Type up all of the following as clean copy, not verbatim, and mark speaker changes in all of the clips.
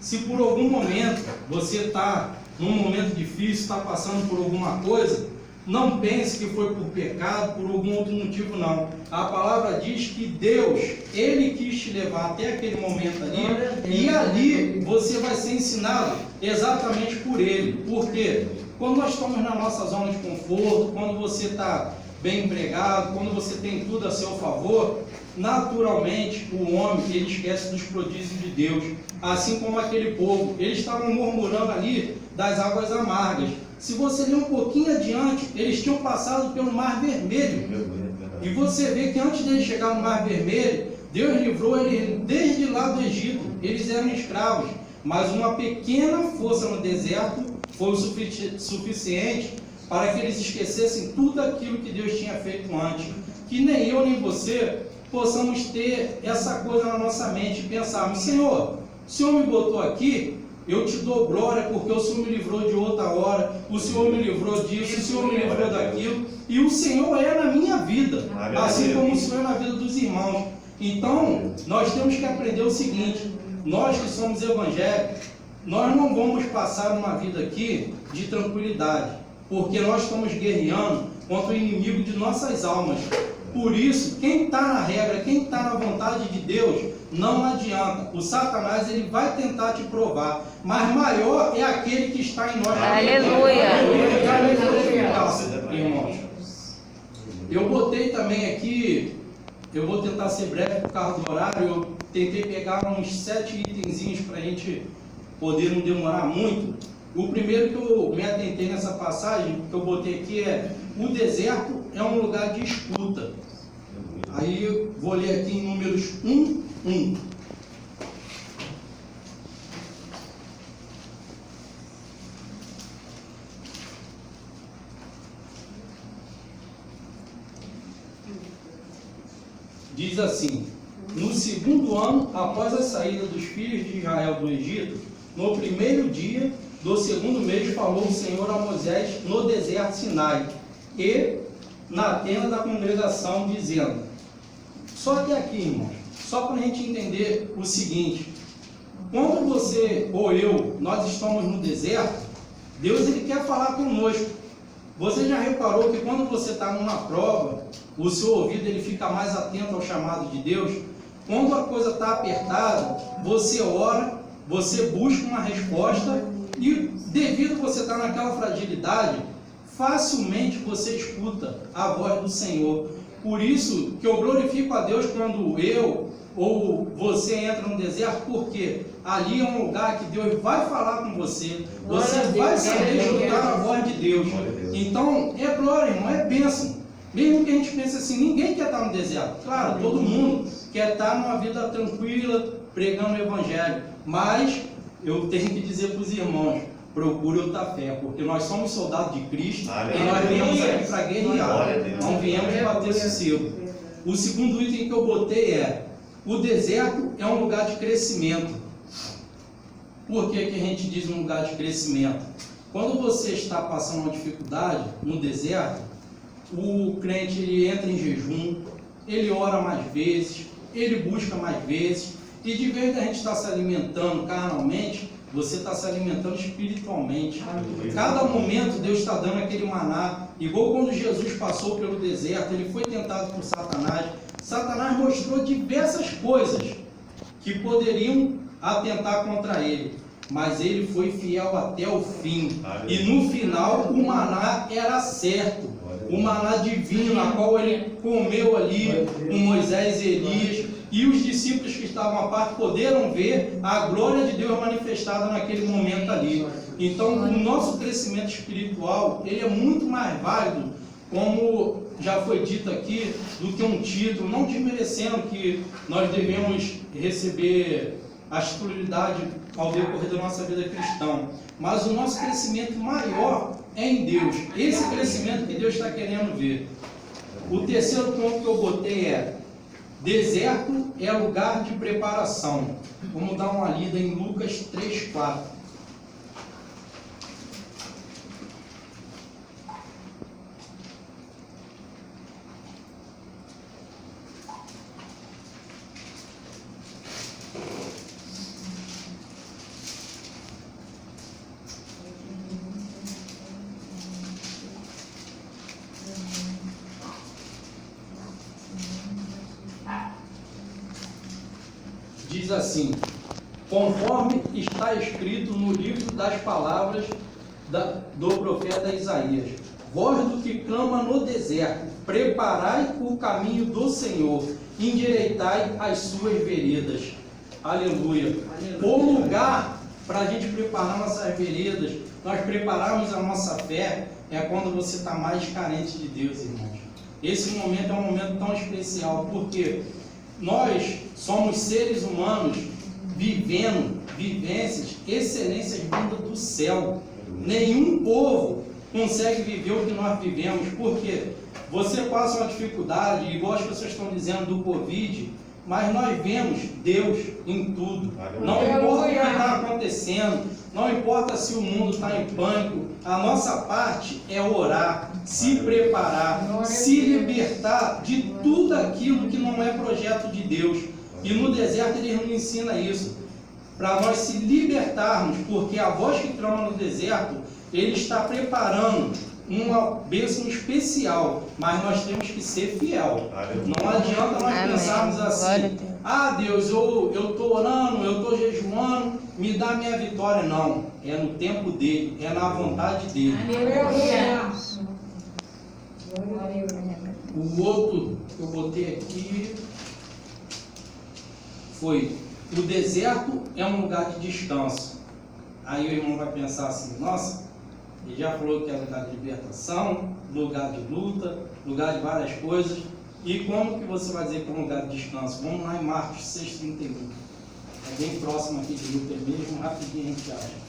Speaker 1: se por algum momento você está num momento difícil, está passando por alguma coisa, não pense que foi por pecado, por algum outro motivo, não. A palavra diz que Deus, Ele quis te levar até aquele momento ali, e ali você vai ser ensinado exatamente por Ele. Por quê? Quando nós estamos na nossa zona de conforto, quando você está bem empregado, quando você tem tudo a seu favor, naturalmente o homem ele esquece dos prodígios de Deus, assim como aquele povo. Eles estavam murmurando ali das águas amargas. Se você ler um pouquinho adiante, eles tinham passado pelo Mar Vermelho, e você vê que antes de eles chegar no Mar Vermelho, Deus livrou eles desde lá do Egito. Eles eram escravos, mas uma pequena força no deserto foi o suficiente para que eles esquecessem tudo aquilo que Deus tinha feito antes. Que nem eu nem você possamos ter essa coisa na nossa mente e pensarmos: Senhor, o Senhor me botou aqui, eu te dou glória porque o Senhor me livrou de outra hora, o Senhor me livrou disso, o Senhor me livrou daquilo, e o Senhor é na minha vida, assim como o Senhor é na vida dos irmãos. Então, nós temos que aprender o seguinte: nós que somos evangélicos, nós não vamos passar uma vida aqui de tranquilidade, porque nós estamos guerreando contra o inimigo de nossas almas. Por isso, quem está na regra, quem está na vontade de Deus, não adianta. O Satanás ele vai tentar te provar, mas maior é aquele que está em nós.
Speaker 2: Aleluia!
Speaker 1: Irmãos, eu botei também aqui, eu vou tentar ser breve por causa do horário, eu tentei pegar uns 7 itenzinhos para a gente poder não demorar muito. O primeiro que eu me atentei nessa passagem, que eu botei aqui é: o deserto é um lugar de escuta. Aí eu vou ler aqui em Números 1:1. Diz assim: no segundo ano após a saída dos filhos de Israel do Egito, no primeiro dia do segundo mês, falou o Senhor a Moisés no deserto Sinai e na tenda da congregação, dizendo... Só que aqui, irmãos, só para a gente entender o seguinte: quando você ou eu, nós estamos no deserto, Deus ele quer falar conosco. Você já reparou que quando você está numa prova, o seu ouvido ele fica mais atento ao chamado de Deus? Quando a coisa está apertada, você ora, você busca uma resposta, e devido a você estar naquela fragilidade, facilmente você escuta a voz do Senhor. Por isso que eu glorifico a Deus quando eu ou você entra no deserto, porque ali é um lugar que Deus vai falar com você, você vai saber escutar a voz de Deus. Então é glória, irmão, é bênção. Mesmo que a gente pense assim, ninguém quer estar no deserto. Claro, todo mundo quer estar numa vida tranquila, pregando o Evangelho, mas eu tenho que dizer para os irmãos: procure outra fé, porque nós somos soldados de Cristo. Amém. E nós viemos aqui para guerrear, não viemos bater sossego. O segundo item que eu botei é: o deserto é um lugar de crescimento. Por que que a gente diz um lugar de crescimento? Quando você está passando uma dificuldade no deserto, o crente ele entra em jejum, ele ora mais vezes, ele busca mais vezes, e de vez da gente estar se alimentando carnalmente, você está se alimentando espiritualmente. Cada momento Deus está dando aquele maná. Igual quando Jesus passou pelo deserto, ele foi tentado por Satanás. Satanás mostrou diversas coisas que poderiam atentar contra ele, mas ele foi fiel até o fim. E no final o maná era certo, o maná divino, a qual ele comeu ali com Moisés e Elias. E os discípulos que estavam à parte poderam ver a glória de Deus manifestada naquele momento ali. Então, o nosso crescimento espiritual, ele é muito mais válido, como já foi dito aqui, do que um título, não desmerecendo que nós devemos receber a titularidade ao decorrer da nossa vida cristã. Mas o nosso crescimento maior é em Deus. Esse crescimento que Deus está querendo ver. O terceiro ponto que eu botei é: deserto é lugar de preparação. Vamos dar uma lida em Lucas 3:4. Diz assim: conforme está escrito no livro das palavras do profeta Isaías: voz do que clama no deserto, preparai o caminho do Senhor, endireitai as suas veredas. Aleluia. O lugar para a gente preparar nossas veredas, nós prepararmos a nossa fé, é quando você está mais carente de Deus, irmãos. Esse momento é um momento tão especial, porque nós somos seres humanos vivendo vivências, excelências vindas do céu. Nenhum povo consegue viver o que nós vivemos, porque você passa uma dificuldade, igual as pessoas estão dizendo do Covid, mas nós vemos Deus em tudo. Não importa o que está acontecendo, não importa se o mundo está em pânico, a nossa parte é orar, se preparar, se libertar de tudo aquilo que não é projeto de Deus. E no deserto ele nos ensina isso, para nós se libertarmos, porque a voz que clama no deserto, ele está preparando uma bênção especial, mas nós temos que ser fiel. Não adianta nós pensarmos assim: ah, Deus, eu estou orando, eu estou jejuando, me dá minha vitória. Não, é no tempo dele, é na vontade dele. O outro que eu botei aqui foi: o deserto é um lugar de descanso. Aí o irmão vai pensar assim: nossa, ele já falou que é lugar de libertação, lugar de luta, lugar de várias coisas. E como que você vai dizer que é um lugar de descanso? Vamos lá em Marcos 6,31. É bem próximo aqui de Lucas mesmo, rapidinho a gente acha.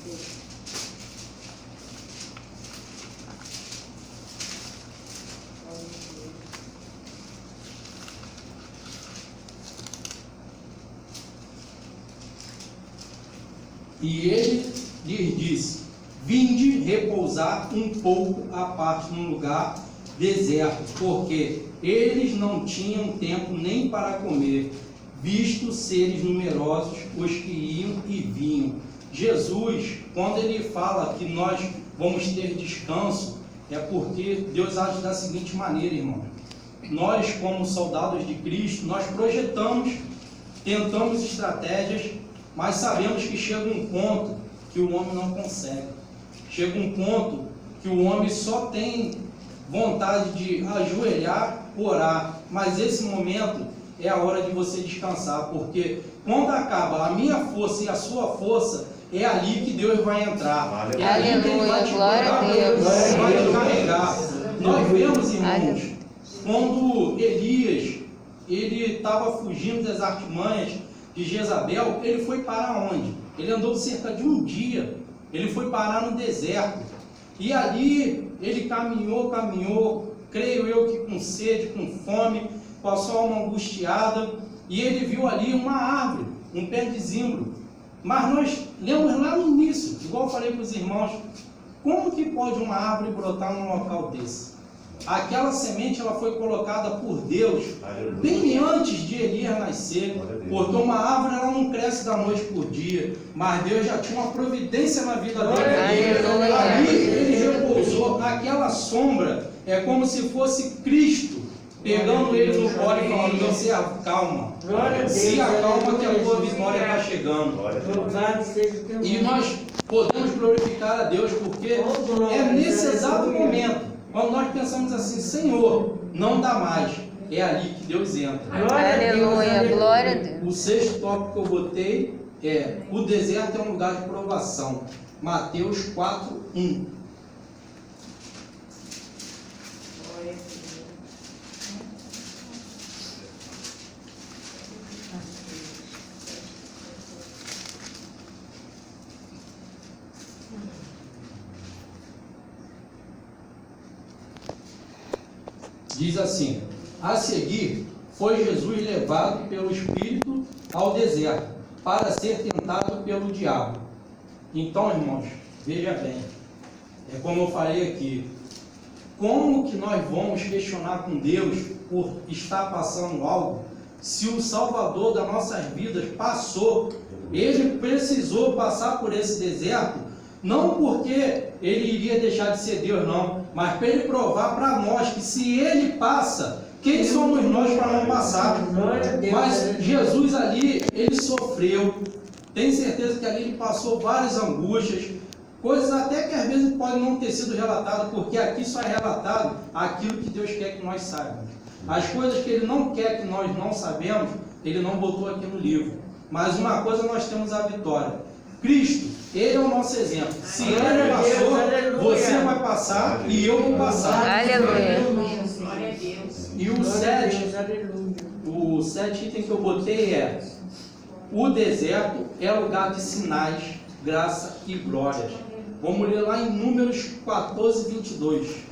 Speaker 1: E ele lhes disse: vinde repousar um pouco à parte num lugar deserto, porque eles não tinham tempo nem para comer, visto seres numerosos os que iam e vinham. Jesus, quando ele fala que nós vamos ter descanso, é porque Deus age da seguinte maneira, irmão. Nós, como soldados de Cristo, nós projetamos, tentamos estratégias, mas sabemos que chega um ponto que o homem não consegue. Chega um ponto que o homem só tem vontade de ajoelhar, orar, mas esse momento é a hora de você descansar, porque quando acaba a minha força e a sua força, é ali que Deus vai entrar. É ali que Ele vai te curar, vai te carregar. Nós vemos, irmãos, quando Elias ele estava fugindo das artimanhas de Jezabel, ele foi parar onde? Ele andou cerca de um dia, ele foi parar no deserto. E ali ele caminhou, creio eu que com sede, com fome, passou uma angustiada, e ele viu ali uma árvore, um pé de zimbro. Mas nós lemos lá no início, igual eu falei para os irmãos, como que pode uma árvore brotar num local desse? Aquela semente ela foi colocada por Deus bem antes de Elias nascer, porque uma árvore ela não cresce da noite por dia, mas Deus já tinha uma providência na vida dele. Ali ele repousou, aquela sombra é como se fosse Cristo pegando ele no colo e falando: meu servo, calma, se acalma que a tua vitória está chegando. E nós podemos glorificar a Deus, porque é nesse exato momento, quando nós pensamos assim: Senhor, não dá mais, é ali que Deus entra.
Speaker 2: Aleluia, glória a Deus.
Speaker 1: O sexto tópico que eu botei é: o deserto é um lugar de provação. Mateus 4:1. Diz assim: a seguir foi Jesus levado pelo Espírito ao deserto para ser tentado pelo diabo. Então, irmãos, veja bem, é como eu falei aqui, como que nós vamos questionar com Deus por estar passando algo, se o Salvador das nossas vidas passou, ele precisou passar por esse deserto, não porque ele iria deixar de ser Deus, não, mas para ele provar para nós que se ele passa, Quem somos nós para não passar? Mas Jesus ali, ele sofreu. Tenho certeza que ali ele passou várias angústias, coisas até que às vezes podem não ter sido relatadas, porque aqui só é relatado aquilo que Deus quer que nós saibamos. As coisas que Ele não quer que nós não sabemos, Ele não botou aqui no livro. Mas uma coisa nós temos a vitória. Cristo, Ele é o nosso exemplo. Se Ele passou, você vai passar e eu vou passar.
Speaker 2: Aleluia.
Speaker 3: Glória a Deus.
Speaker 1: E o 7 item que eu botei é: o deserto é lugar de sinais, graça e glórias. Vamos ler lá em Números 14, 22.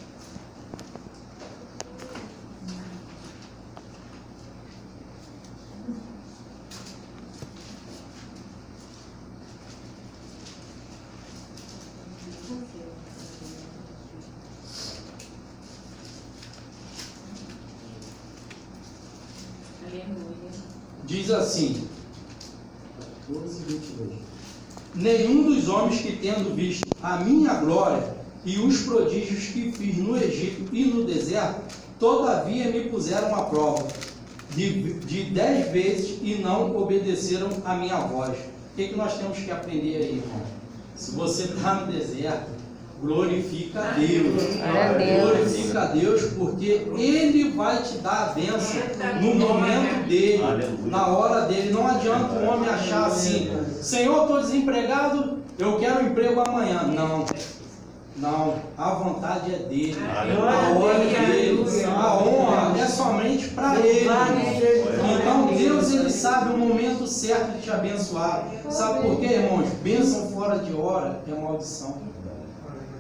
Speaker 1: Diz assim, 14, 22. Nenhum dos homens que tendo visto a minha glória e os prodígios que fiz no Egito e no deserto, todavia me puseram à prova de 10 vezes e não obedeceram a minha voz. O que nós temos que aprender aí, irmão? Se você está no deserto, glorifica a Deus. Glorifica a Deus, porque Ele vai te dar a bênção no momento dele, na hora dele. Não adianta o homem achar assim: Senhor, estou desempregado, eu quero um emprego amanhã. Não, a vontade é dele, a hora é dele, a honra é somente para ele. Então Deus, Ele sabe o momento certo de te abençoar. Sabe por quê, irmãos? Bênção fora de hora é maldição.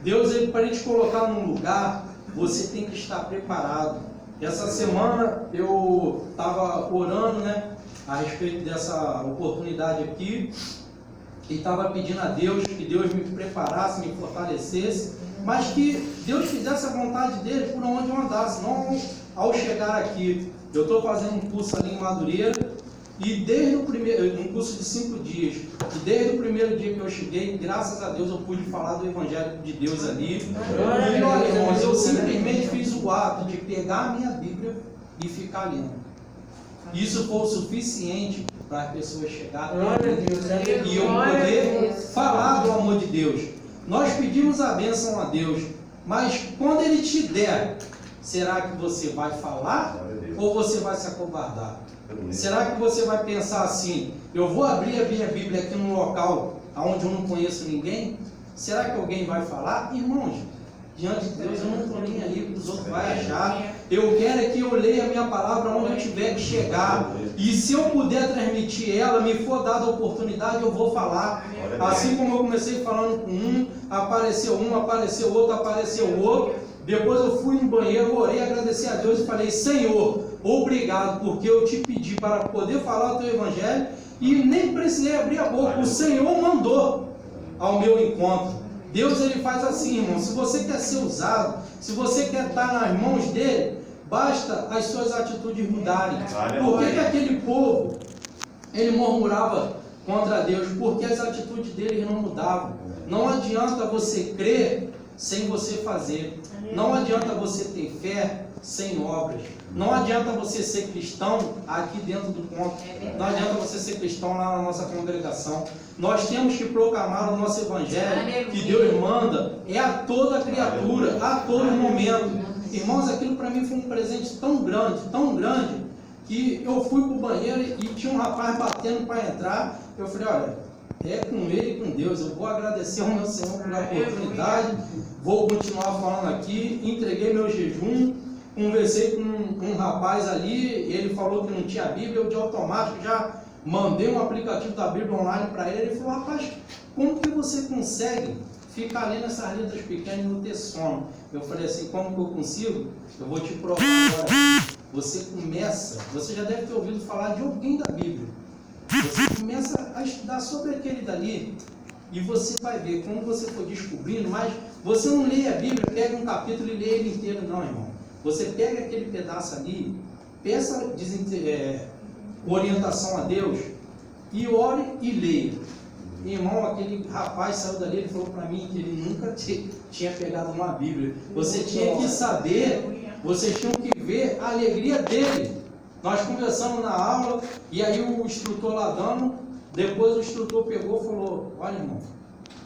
Speaker 1: Deus, Ele, para Ele te colocar num lugar, você tem que estar preparado. Essa semana eu estava orando, a respeito dessa oportunidade aqui, e estava pedindo a Deus que Deus me preparasse, me fortalecesse, mas que Deus fizesse a vontade dele por onde eu andasse, não ao chegar aqui. Eu estou fazendo um curso ali em Madureira, e desde o primeiro, um curso de 5 dias, e desde o primeiro dia que eu cheguei, graças a Deus eu pude falar do Evangelho de Deus ali. E olha, irmãos, eu simplesmente fiz o ato de pegar a minha Bíblia e ficar lendo. Isso foi o suficiente para as pessoas chegarem e eu poder falar do amor de Deus. Nós pedimos a bênção a Deus, mas quando Ele te der, será que você vai falar ou você vai se acovardar? Será que você vai pensar assim: eu vou abrir a minha Bíblia aqui num local onde eu não conheço ninguém? Será que alguém vai falar? Irmãos, diante de Deus eu não estou nem aí para os outros vão achar. Eu quero é que eu leia a minha palavra onde eu tiver que chegar. E se eu puder transmitir ela, me for dada a oportunidade, eu vou falar. Assim como eu comecei falando com um, apareceu outro, apareceu outro. Depois eu fui no banheiro, orei, agradeci a Deus e falei: Senhor, obrigado, porque eu te pedi para poder falar o teu Evangelho e nem precisei abrir a boca. O Senhor mandou ao meu encontro. Deus, Ele faz assim, irmão. Se você quer ser usado, se você quer estar nas mãos dele, basta as suas atitudes mudarem. Por que aquele povo, ele murmurava contra Deus? Porque as atitudes dele não mudavam. Não adianta você crer sem você fazer. Não adianta você ter fé sem obras. Não adianta você ser cristão aqui dentro do ponto. Não adianta você ser cristão lá na nossa congregação. Nós temos que proclamar o nosso Evangelho que Deus manda é a toda criatura, a todo momento. Irmãos, aquilo para mim foi um presente tão grande, que eu fui para o banheiro e tinha um rapaz batendo para entrar. Eu falei: olha, é com ele e com Deus. Eu vou agradecer ao meu Senhor pela oportunidade, vou continuar falando aqui. Entreguei meu jejum, conversei com um rapaz ali, ele falou que não tinha Bíblia, eu de automático já mandei um aplicativo da Bíblia online para ele. Ele falou: rapaz, como que você consegue ficar lendo essas letras pequenas e não ter sono? Eu falei assim: como que eu consigo? Eu vou te provar agora. Você já deve ter ouvido falar de alguém da Bíblia. Você começa a estudar sobre aquele dali e você vai ver como você for descobrindo. Mas você não lê a Bíblia, pega um capítulo e lê ele inteiro, não, irmão. Você pega aquele pedaço ali, peça orientação a Deus e ore e leia. Irmão, aquele rapaz saiu dali, ele falou para mim que ele nunca tinha pegado uma Bíblia. Você tinha que saber vocês tinham que ver a alegria dele. Nós conversamos na aula, e aí o instrutor lá dando, depois o instrutor pegou e falou: olha, irmão,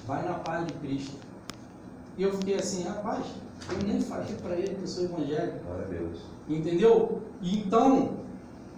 Speaker 1: vai na paz de Cristo. E eu fiquei assim: rapaz, eu nem falei para ele que eu sou evangélico.
Speaker 4: Glória a Deus.
Speaker 1: Entendeu? Então,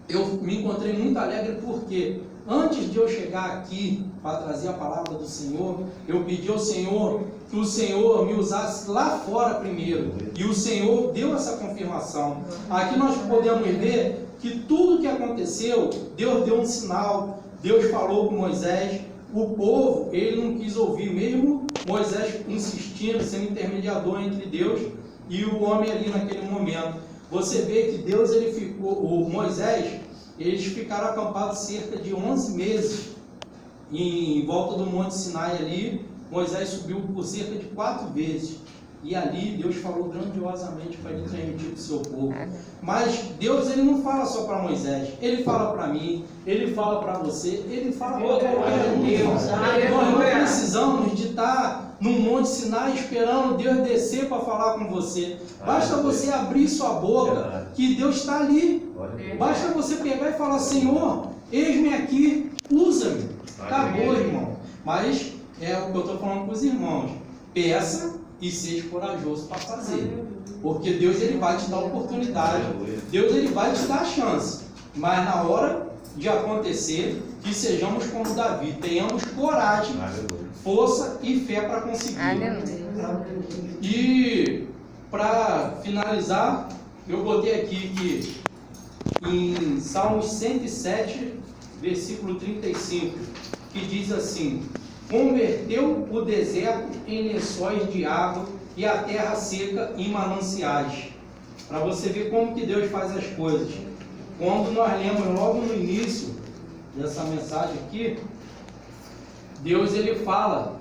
Speaker 1: eu me encontrei muito alegre porque antes de eu chegar aqui para trazer a palavra do Senhor, eu pedi ao Senhor que o Senhor me usasse lá fora primeiro. E o Senhor deu essa confirmação. Aqui nós podemos ver que tudo que aconteceu, Deus deu um sinal, Deus falou com Moisés. O povo, ele não quis ouvir, mesmo Moisés insistindo, sendo intermediador entre Deus e o homem ali naquele momento. Você vê que Deus, ele ficou, o Moisés, eles ficaram acampados cerca de 11 meses em volta do Monte Sinai ali. Moisés subiu por cerca de 4 vezes. E ali Deus falou grandiosamente para ele transmitir para o seu povo. Mas Deus, ele não fala só para Moisés, ele fala para mim, ele fala para você, ele fala para qualquer um. Nós não precisamos de estar no Monte Sinai esperando Deus descer para falar com você. Basta você abrir sua boca, que Deus está ali. Basta você pegar e falar: Senhor, eis-me aqui, usa-me. Acabou, irmão. Mas é o que eu estou falando para os irmãos: peça e seja corajoso para fazer, porque Deus, ele vai te dar oportunidade, Deus, ele vai te dar a chance, mas na hora de acontecer, que sejamos como Davi, tenhamos coragem, força e fé para conseguir. E para finalizar, eu botei aqui que em Salmos 107, versículo 35, que diz assim: converteu o deserto em lençóis de água e a terra seca em mananciais. Para você ver como que Deus faz as coisas. Quando nós lemos logo no início dessa mensagem aqui, Deus, ele fala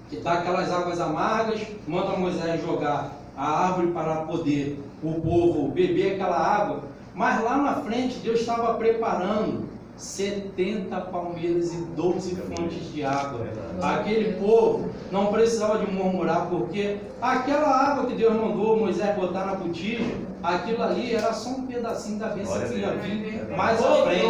Speaker 1: que está aquelas águas amargas, manda Moisés jogar a árvore para poder o povo beber aquela água, mas lá na frente Deus estava preparando 70 palmeiras e 12 fontes de água. Aquele povo não precisava de murmurar, porque aquela água que Deus mandou Moisés botar na botija, aquilo ali era só um pedacinho da bênção que ia vir mais à frente.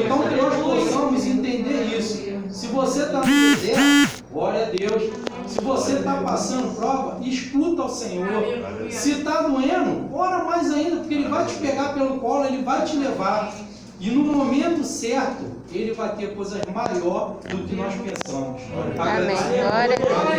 Speaker 1: Então que nós possamos entender isso. Se você está no deserto, glória a Deus. Se você está passando prova, escuta o Senhor. Se está doendo, ora mais ainda, porque Ele vai te pegar pelo colo, Ele vai te levar. E no momento certo, Ele vai ter coisas maiores do que nós pensamos.
Speaker 2: Amém. Glória a Deus.